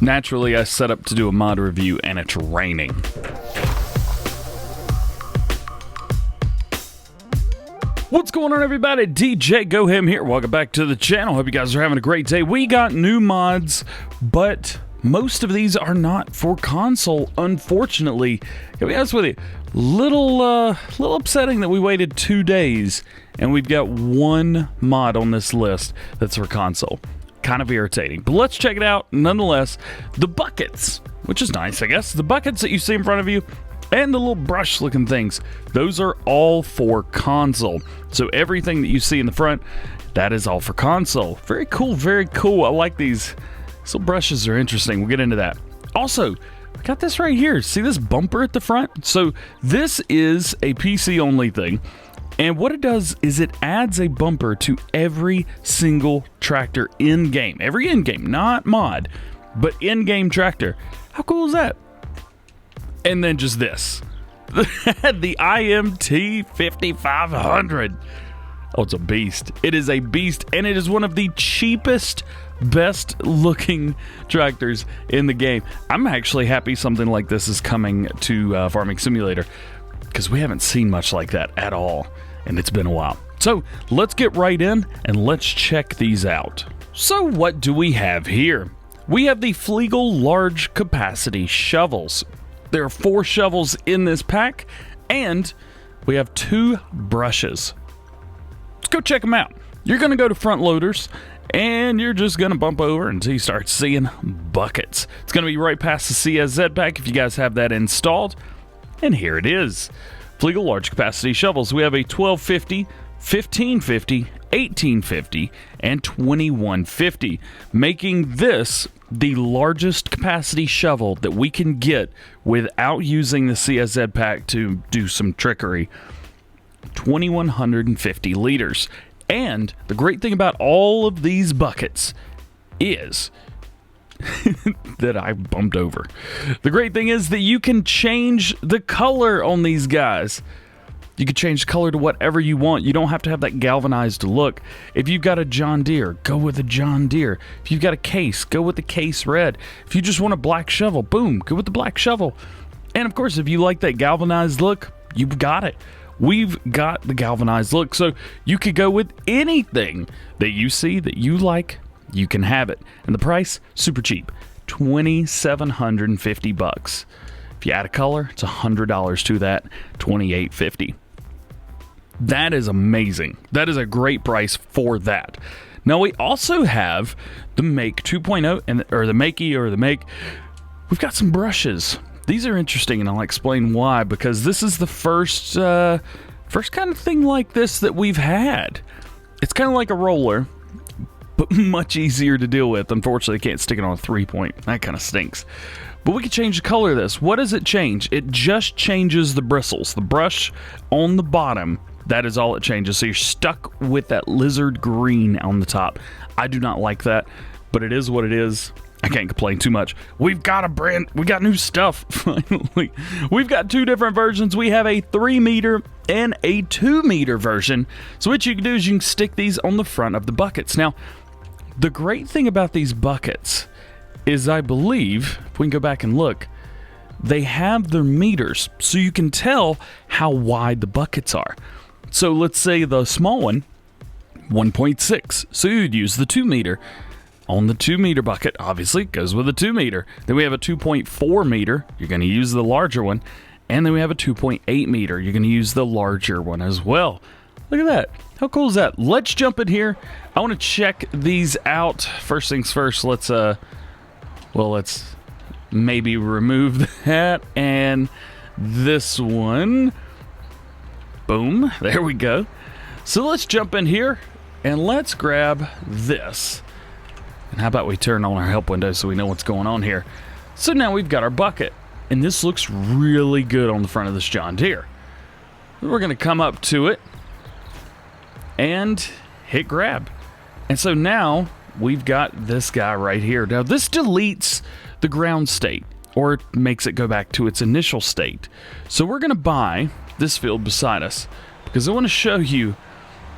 Naturally, I set up to do a mod review and it's raining. What's going on, everybody? DJ GoHam here. Welcome back to the channel. Hope you guys are having a great day. We got new mods, but most of these are not for console, unfortunately. To be honest with you, little upsetting that we waited 2 days and we've got one mod on this list that's for console. Kind of irritating, but let's check it out nonetheless. The buckets, which is nice, I guess. The buckets that you see in front of you and the little brush looking things, those are all for console. So everything that you see in the front, that is all for console. Very cool, very cool. I like these. So brushes are interesting. We'll get into that. Also, I got this right here. See this bumper at the front? So this is a PC only thing. And what it does is it adds a bumper to every single tractor in-game. Every in-game, not mod, but in-game tractor. How cool is that? And then just this. The IMT 5500. Oh, it's a beast. It is a beast, and it is one of the cheapest, best-looking tractors in the game. I'm actually happy something like this is coming to Farming Simulator, because we haven't seen much like that at all, and it's been a while. So let's get right in and let's check these out. So what do we have here? We have the Fliegl large capacity shovels. There are 4 shovels in this pack, and we have 2 brushes. Let's go check them out. You're going to go to front loaders, and you're just going to bump over until you start seeing buckets. It's going to be right past the CSZ pack if you guys have that installed. And here it is. Fliegl large capacity shovels. We have a 1250, 1550, 1850, and 2150, making this the largest capacity shovel that we can get without using the CSZ pack to do some trickery. 2150 liters. And the great thing about all of these buckets is that I bumped over. The great thing is that you can change the color on these guys. You can change the color to whatever you want. You don't have to have that galvanized look. If you've got a John Deere, go with a John Deere. If you've got a case, go with the case red. If you just want a black shovel, boom, go with the black shovel. And of course, if you like that galvanized look, you've got it. We've got the galvanized look, so you could go with anything that you see that you like. You can have it. And the price, super cheap, $2,750. If you add a color, it's $100 to that, $2,850. That is amazing. That is a great price for that. Now we also have the Make 2.0 or the Makey or the Make. We've got some brushes. These are interesting, and I'll explain why, because this is the first kind of thing like this that we've had. It's kind of like a roller, but much easier to deal with. Unfortunately, I can't stick it on a 3-point. That kind of stinks. But we can change the color of this. What does it change? It just changes the bristles. The brush on the bottom, that is all it changes. So you're stuck with that lizard green on the top. I do not like that, but it is what it is. I can't complain too much. We got new stuff, finally. We've got 2 different versions. We have a 3 meter and a 2 meter version. So what you can do is you can stick these on the front of the buckets. Now, the great thing about these buckets is, I believe, if we can go back and look, they have their meters, so you can tell how wide the buckets are. So let's say the small one, 1.6. So you'd use the 2 meter. On the 2 meter bucket, obviously, goes with a 2 meter. Then we have a 2.4 meter. You're going to use the larger one. And then we have a 2.8 meter. You're going to use the larger one as well. Look at that. How cool is that? Let's jump in here. I want to check these out. First things first, let's maybe remove that. And this one. Boom. There we go. So let's jump in here and let's grab this. And how about we turn on our help window so we know what's going on here. So now we've got our bucket. And this looks really good on the front of this John Deere. We're going to come up to it and hit grab. And so now we've got this guy right here. Now this deletes the ground state, or it makes it go back to its initial state. So we're going to buy this field beside us because I want to show you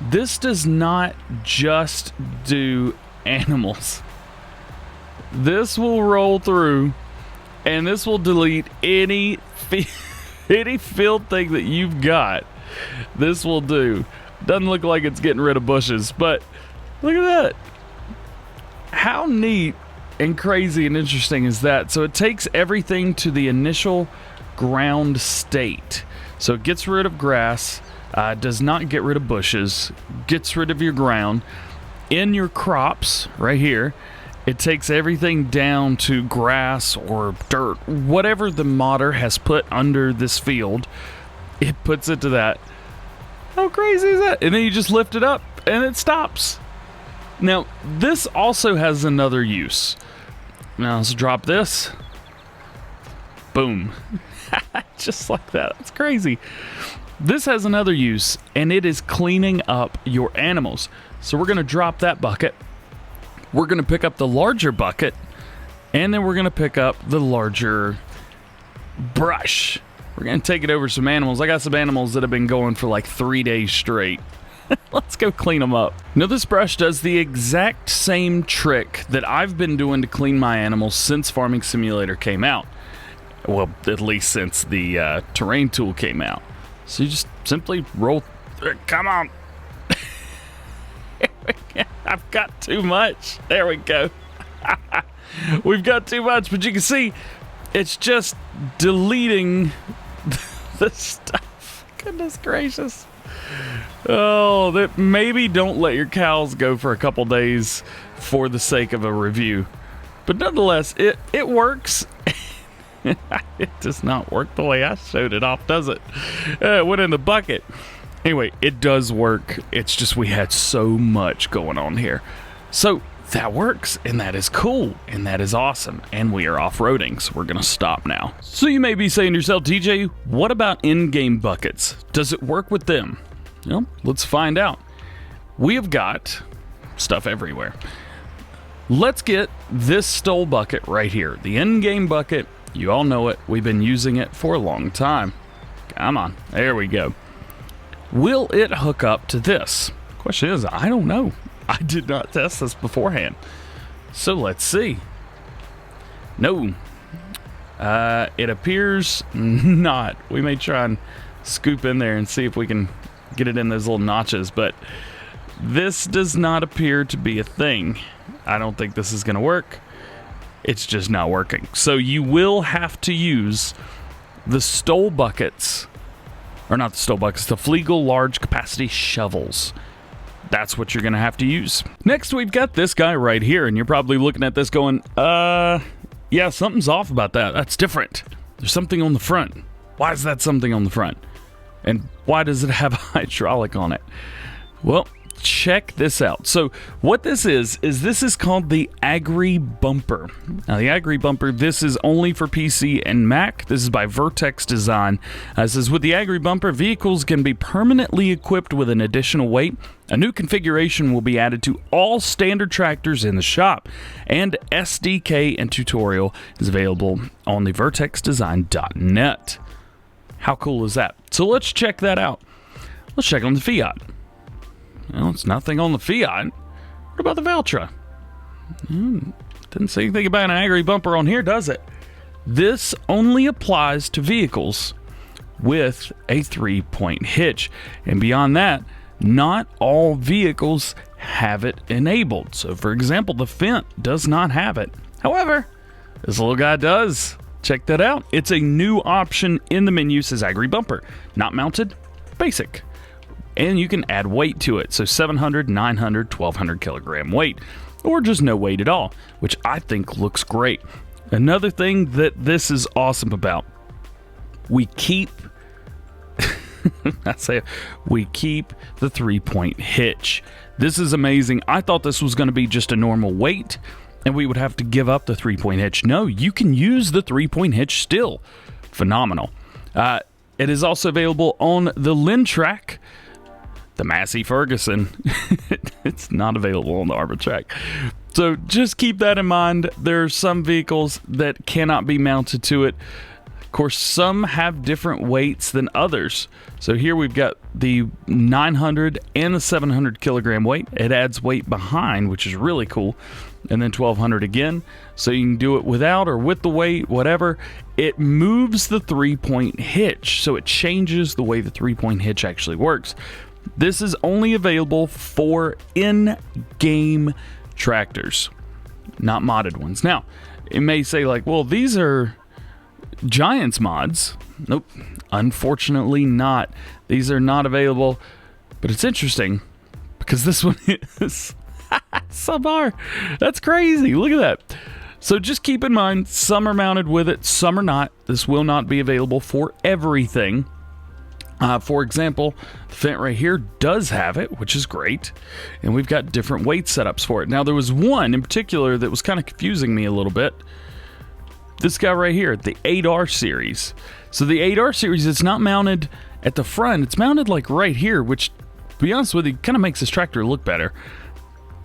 this does not just do animals. This will roll through, and this will delete any field thing that you've got. This will do. Doesn't look like it's getting rid of bushes, but look at that. How neat and crazy and interesting is that? So it takes everything to the initial ground state. So it gets rid of grass, does not get rid of bushes, gets rid of your ground. In your crops, right here, it takes everything down to grass or dirt, whatever the modder has put under this field, it puts it to that. How crazy is that? And then you just lift it up and it stops. Now, this also has another use. Now, let's drop this. Boom. Just like that. That's crazy. This has another use, and it is cleaning up your animals. So we're going to drop that bucket. We're going to pick up the larger bucket, and then we're going to pick up the larger brush. We're going to take it over some animals. I got some animals that have been going for like 3 days straight. Let's go clean them up. Now, this brush does the exact same trick that I've been doing to clean my animals since Farming Simulator came out. Well, at least since the terrain tool came out. So you just simply roll. Come on. I've got too much. There we go. We've got too much, but you can see it's just deleting the stuff. Goodness gracious. Oh, that maybe don't let your cows go for a couple days for the sake of a review. But nonetheless, it works. It does not work the way I showed it off, does it? It went in the bucket. Anyway, it does work. It's just we had so much going on here. So that works, and that is cool, and that is awesome. And we are off-roading, so we're going to stop now. So you may be saying to yourself, DJ, what about in-game buckets? Does it work with them? Well, let's find out. We have got stuff everywhere. Let's get this stole bucket right here. The in-game bucket. You all know it. We've been using it for a long time. Come on. There we go. Will it hook up to this? Question is, I don't know. I did not test this beforehand. So let's see. No. It appears not. We may try and scoop in there and see if we can get it in those little notches, but this does not appear to be a thing. I don't think this is going to work. It's just not working. So you will have to use the stole buckets, or not the stole buckets, the Fliegl large capacity shovels. That's what you're going to have to use. Next, we've got this guy right here, and you're probably looking at this going, yeah, something's off about that. That's different. There's something on the front. Why is that something on the front? And why does it have a hydraulic on it? Well, check this out. So what this is this is called the Agribumper. Now the Agribumper, this is only for PC and Mac. This is by Vertex Design. It says, with the Agribumper, vehicles can be permanently equipped with an additional weight. A new configuration will be added to all standard tractors in the shop, and SDK and tutorial is available on the vertexdesign.net. How cool is that? So let's check that out. Let's check on the Fiat. Well, it's nothing on the Fiat. What about the Valtra? Didn't say anything about an Agribumper on here, does it? This only applies to vehicles with a 3-point hitch. And beyond that, not all vehicles have it enabled. So, for example, the Fent does not have it. However, this little guy does. Check that out. It's a new option in the menu. Says Agribumper. Not mounted, basic. And you can add weight to it. So 700, 900, 1200 kilogram weight, or just no weight at all, which I think looks great. Another thing that this is awesome about, we keep we keep the 3-point hitch. This is amazing. I thought this was going to be just a normal weight and we would have to give up the 3-point hitch. No, you can use the 3-point hitch still. Phenomenal. It is also available on the Lintrack, the Massey Ferguson. It's not available on the Arbitrack. So just keep that in mind. There are some vehicles that cannot be mounted to it. Of course, some have different weights than others. So here we've got the 900 and the 700 kilogram weight. It adds weight behind, which is really cool. and then 1200 again. So you can do it without or with the weight, whatever. It moves the 3-point hitch, so it changes the way the 3-point hitch actually works. This is only available for in-game tractors, not modded ones. Now, it may say like, well, these are Giants mods. Nope, unfortunately not. These are not available, but it's interesting because this one is sub-R. That's crazy. Look at that. So just keep in mind, some are mounted with it, some are not. This will not be available for everything. For example, the Fent right here does have it, which is great, and we've got different weight setups for it. Now, there was one in particular that was kind of confusing me a little bit. This guy right here, the 8R series. So the 8R series, it's not mounted at the front, it's mounted like right here, which, to be honest with you, kind of makes this tractor look better.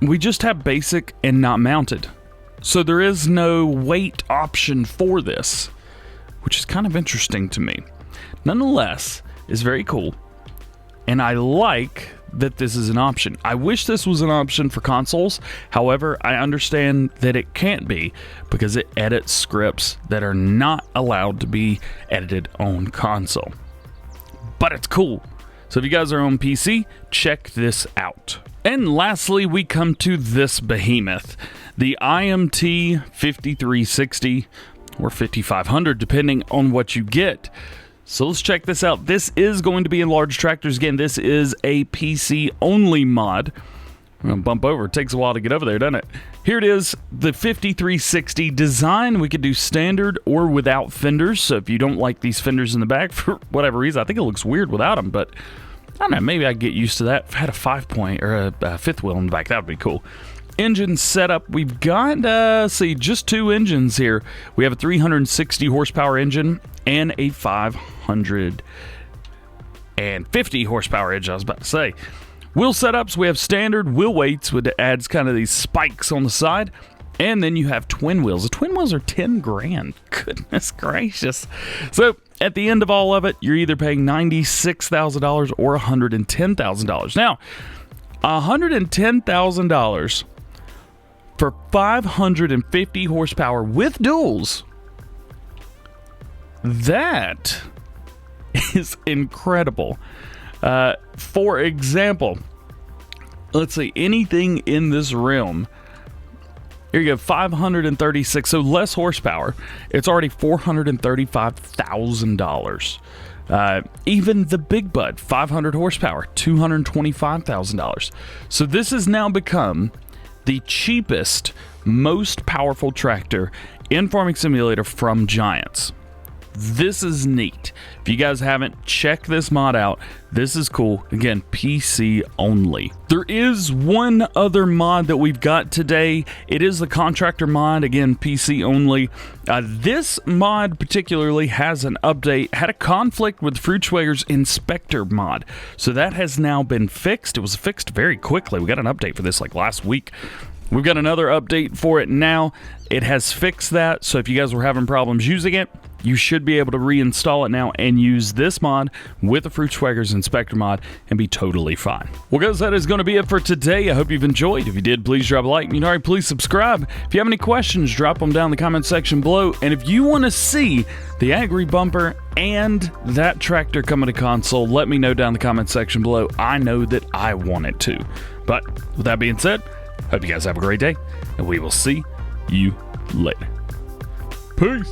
We just have basic and not mounted. So there is no weight option for this, which is kind of interesting to me. Nonetheless, it's very cool, and I like that this is an option. I wish this was an option for consoles. However, I understand that it can't be because it edits scripts that are not allowed to be edited on console. But it's cool. So if you guys are on PC, check this out. And lastly, we come to this behemoth, the IMT 5360 or 5500, depending on what you get. So let's check this out. This is going to be in large tractors. Again, this is a PC only mod. I'm gonna bump over. It takes a while to get over there, doesn't it? Here it is, the 5360 design. We could do standard or without fenders. So if you don't like these fenders in the back for whatever reason, I think it looks weird without them, but I don't know, maybe I get used to that. If I had a 5-point or a fifth wheel in the back, that would be cool. Engine setup, we've got, just two engines here. We have a 360 horsepower engine and a 550 horsepower engine, I was about to say. Wheel setups, we have standard wheel weights, which adds kind of these spikes on the side. And then you have twin wheels. The twin wheels are 10 grand. Goodness gracious. So at the end of all of it, you're either paying $96,000 or $110,000. Now, $110,000 for 550 horsepower with duals. That is incredible. For example, let's see, anything in this realm. Here you go, 536, so less horsepower. It's already $435,000. Even the Big Bud, 500 horsepower, $225,000. So this has now become the cheapest, most powerful tractor in Farming Simulator from Giants. This is neat. If you guys haven't, check this mod out. This is cool. Again, PC only. There is one other mod that we've got today. It is the CountractorMod. Again, PC only. This mod particularly has an update. Had a conflict with Fliegler's Inspector mod. So that has now been fixed. It was fixed very quickly. We got an update for this like last week. We've got another update for it now. It has fixed that. So if you guys were having problems using it, you should be able to reinstall it now and use this mod with the Fliegler's Inspector mod and be totally fine. Well, guys, that is going to be it for today. I hope you've enjoyed. If you did, please drop a like. You know, please subscribe. If you have any questions, drop them down in the comment section below. And if you want to see the Agribumper and that tractor coming to console, let me know down in the comment section below. I know that I want it to. But with that being said, hope you guys have a great day, and we will see you later. Peace.